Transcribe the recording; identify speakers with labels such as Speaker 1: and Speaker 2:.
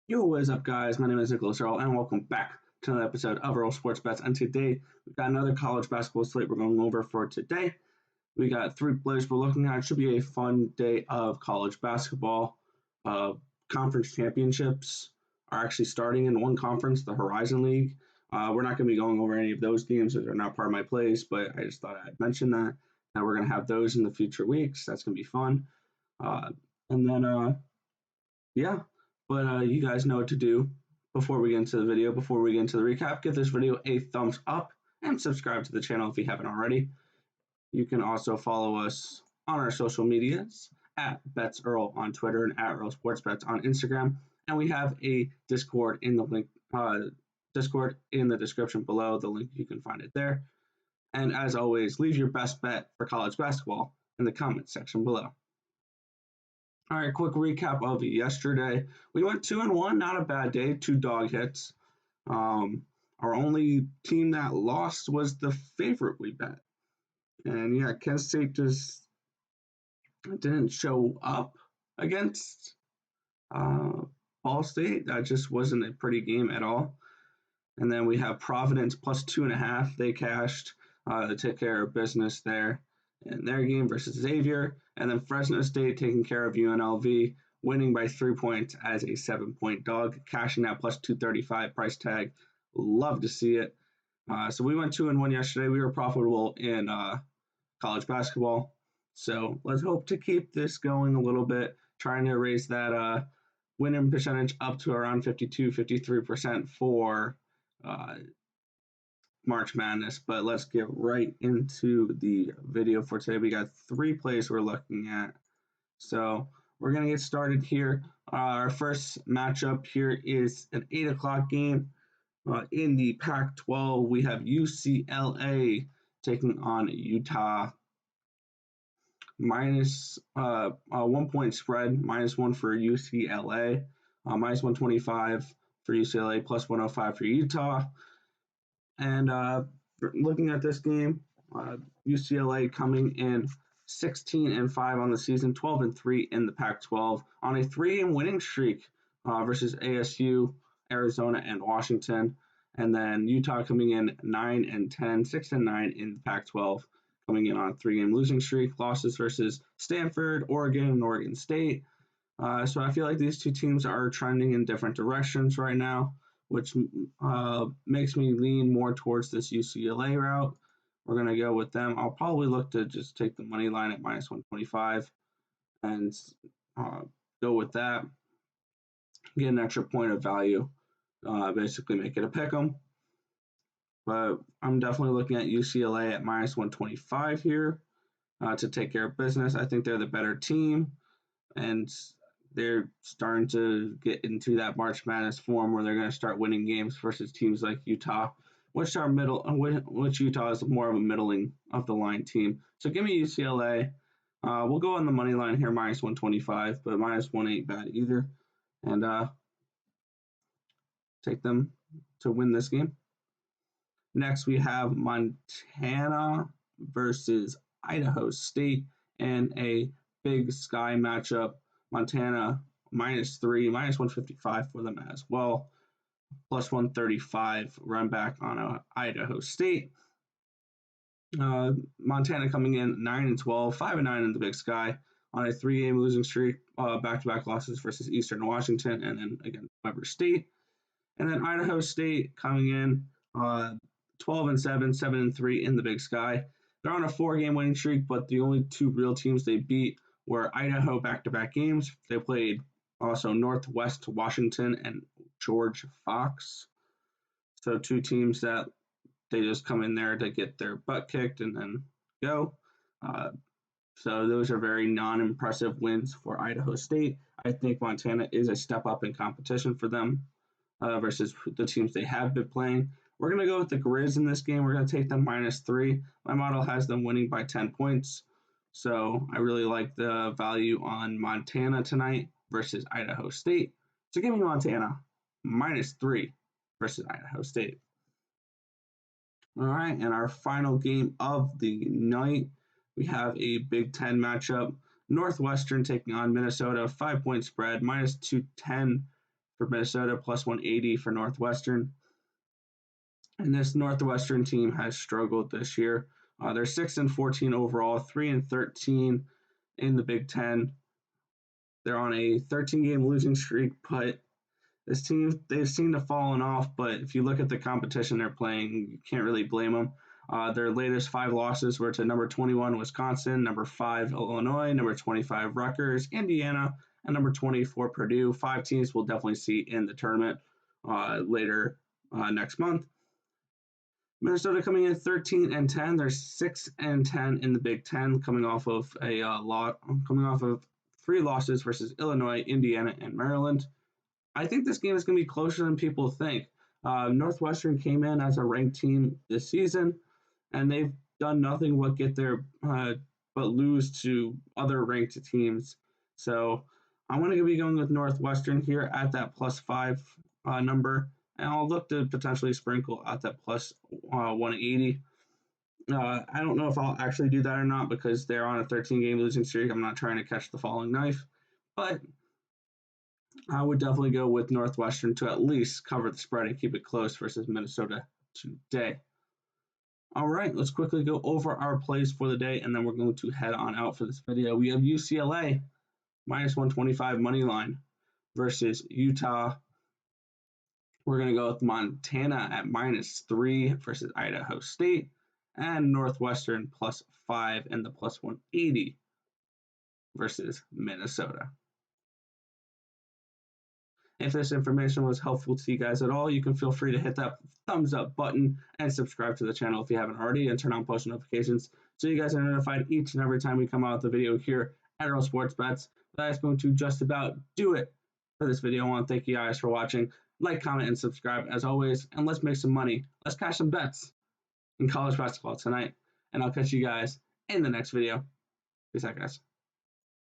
Speaker 1: Yo, what is up, guys? My name is Nicholas Earl, and welcome back to another episode of Earl Sports Bets. And today, we've got another college basketball slate we're going over for today. We got three players we're looking at. It should be a fun day of college basketball. Conference championships are actually starting in one conference, the Horizon League. We're not going to be going over any of those games as they're not part of my plays, but I just thought I'd mention that. And we're going to have those in the future weeks. That's going to be fun. Yeah. But you guys know what to do before we get into the video, before we get into the recap. Give this video a thumbs up and subscribe to the channel if you haven't already. You can also follow us on our social medias at BetsEarl on Twitter and at Earl Sports Bets on Instagram. And we have a Discord in the link, Discord in the description below. The link, you can find it there. And as always, leave your best bet for college basketball in the comments section below. All right, quick recap of yesterday. We went 2-1, not a bad day, 2 dog hits. Our only team that lost was the favorite we bet. And yeah, Kent State just didn't show up against Ball State. That just wasn't a pretty game at all. And then we have Providence plus 2.5. They cashed to take care of business there in their game versus Xavier. And then Fresno State taking care of UNLV, winning by 3 points as a 7-point dog, cashing that plus 235 price tag. Love to see it. So we went 2-1 yesterday. We were profitable in college basketball. So let's hope to keep this going a little bit, trying to raise that winning percentage up to around 52, 53% for March Madness. But let's get right into the video for today. We got 3 plays we're looking at. So we're going to get started here. Our first matchup here is an 8 o'clock game. In the Pac-12, we have UCLA taking on Utah. Minus 1 point spread, -1 for UCLA, minus 125 for UCLA, plus 105 for Utah. And looking at this game, UCLA coming in 16-5 on the season, 12-3 in the Pac-12 on a 3-game winning streak versus ASU, Arizona, and Washington. And then Utah coming in 9-10, 6-9 in the Pac-12, coming in on a 3-game losing streak. Losses versus Stanford, Oregon, and Oregon State. So I feel like these two teams are trending in different directions right now, which makes me lean more towards this UCLA route. We're going to go with them. I'll probably look to just take the money line at minus 125 and go with that. Get an extra point of value. Basically make it a pick 'em. But I'm definitely looking at UCLA at minus 125 here to take care of business. I think they're the better team, and they're starting to get into that March Madness form where they're going to start winning games versus teams like Utah, which Utah is more of a middling of the line team. So give me UCLA. We'll go on the money line here, minus 125, but minus 1 ain't bad either. And take them to win this game. Next, we have Montana versus Idaho State and a Big Sky matchup. Montana -3, minus 155 for them as well. Plus 135 run back on Idaho State. Montana coming in 9-12, 5-9 in the Big Sky on a 3-game losing streak, back-to-back losses versus Eastern Washington and then against Weber State. And then Idaho State coming in 12-7, 7-3 in the Big Sky. They're on a 4-game winning streak, but the only 2 real teams they beat were Idaho back-to-back games. They played also Northwest Washington and George Fox. So 2 teams that they just come in there to get their butt kicked and then go. So those are very non-impressive wins for Idaho State. I think Montana is a step up in competition for them versus the teams they have been playing. We're going to go with the Grizz in this game. We're going to take them -3. My model has them winning by 10 points. So I really like the value on Montana tonight versus Idaho State. So give me Montana -3 versus Idaho State. All right, and our final game of the night, we have a Big Ten matchup. Northwestern taking on Minnesota, 5-point spread, -210 for Minnesota, plus 180 for Northwestern. And this Northwestern team has struggled this year. They're 6-14 overall, 3-13 in the Big Ten. They're on a 13-game losing streak, but this team, they've seemed to fallen off. But if you look at the competition they're playing, you can't really blame them. Their latest 5 losses were to number 21 Wisconsin, number 5 Illinois, number 25 Rutgers, Indiana, and number 24 Purdue. 5 teams we'll definitely see in the tournament later next month. Minnesota coming in 13-10. They're 6-10 in the Big Ten, coming off of 3 losses versus Illinois, Indiana, and Maryland. I think this game is going to be closer than people think. Northwestern came in as a ranked team this season, and they've done nothing but get their but lose to other ranked teams. So I'm going to be going with Northwestern here at that +5 number, and I'll look to potentially sprinkle at that plus 180. I don't know if I'll actually do that or not because they're on a 13-game losing streak. I'm not trying to catch the falling knife, but I would definitely go with Northwestern to at least cover the spread and keep it close versus Minnesota today. All right, let's quickly go over our plays for the day, and then we're going to head on out for this video. We have UCLA -125 money line versus Utah. We're going to go with Montana at -3 versus Idaho State, and Northwestern +5 and the +180 versus Minnesota. If this information was helpful to you guys at all, you can feel free to hit that thumbs up button and subscribe to the channel if you haven't already, and turn on post notifications so you guys are notified each and every time we come out with a video here at Earl Sports Bets. That is going to just about do it for this video. I want to thank you guys for watching. Like, comment, and subscribe as always, and let's make some money. Let's cash some bets in college basketball tonight, and I'll catch you guys in the next video. Peace out, guys.